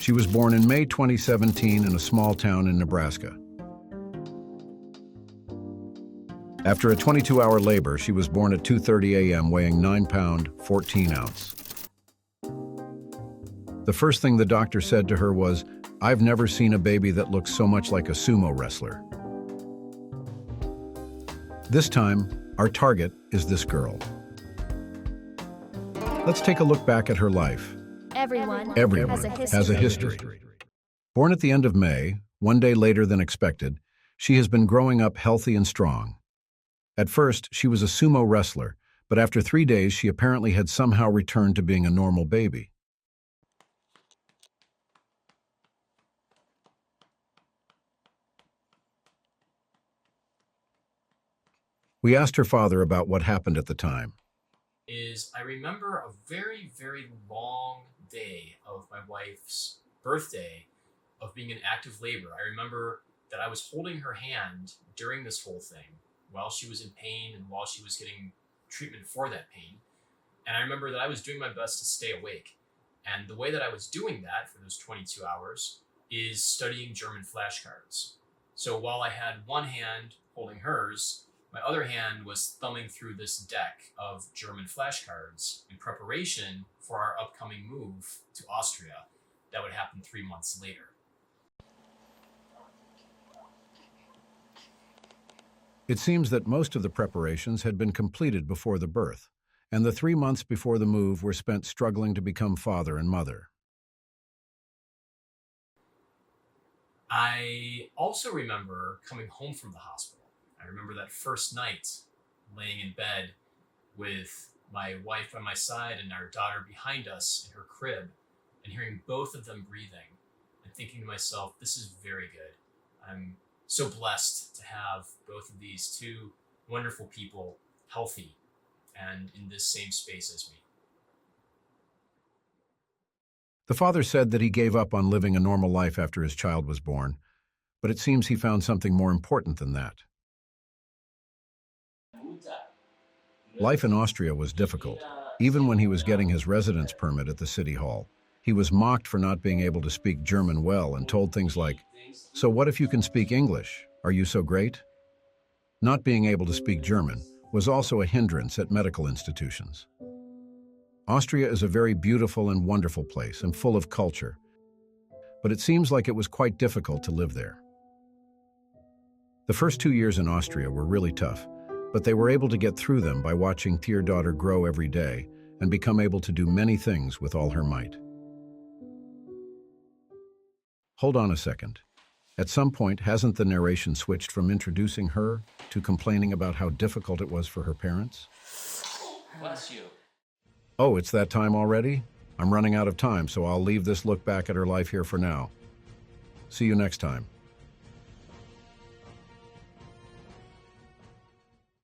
She was born in May 2017 in a small town in Nebraska. After a 22-hour labor, she was born at 2:30 a.m. weighing 9 pounds, 14 ounces. The first thing the doctor said to her was, "I've never seen a baby that looks so much like a sumo wrestler." This time, our target is this girl. Let's take a look back at her life. Everyone has a history. Born at the end of May, one day later than expected, she has been growing up healthy and strong. At first, she was a sumo wrestler, but after 3 days, she apparently had somehow returned to being a normal baby. We asked her father about what happened at the time. I remember a very, very long day of my wife's birthday of being in active labor. I remember that I was holding her hand during this whole thing while she was in pain and while she was getting treatment for that pain. And I remember that I was doing my best to stay awake. And the way that I was doing that for those 22 hours is studying German flashcards. So while I had one hand holding hers, my other hand was thumbing through this deck of German flashcards in preparation for our upcoming move to Austria that would happen 3 months later. It seems that most of the preparations had been completed before the birth, and the 3 months before the move were spent struggling to become father and mother. I also remember coming home from the hospital. I remember that first night laying in bed with my wife by my side and our daughter behind us in her crib and hearing both of them breathing and thinking to myself, this is very good. I'm so blessed to have both of these two wonderful people healthy and in this same space as me. The father said that he gave up on living a normal life after his child was born, but it seems he found something more important than that. Life in Austria was difficult. Even when he was getting his residence permit at the city hall, he was mocked for not being able to speak German well and told things like, "So what if you can speak English? Are you so great?" Not being able to speak German was also a hindrance at medical institutions. Austria is a very beautiful and wonderful place and full of culture, but it seems like it was quite difficult to live there. The first 2 years in Austria were really tough, but they were able to get through them by watching their daughter grow every day and become able to do many things with all her might. Hold on a second. At some point, hasn't the narration switched from introducing her to complaining about how difficult it was for her parents? Bless you. Oh, it's that time already? I'm running out of time, so I'll leave this look back at her life here for now. See you next time.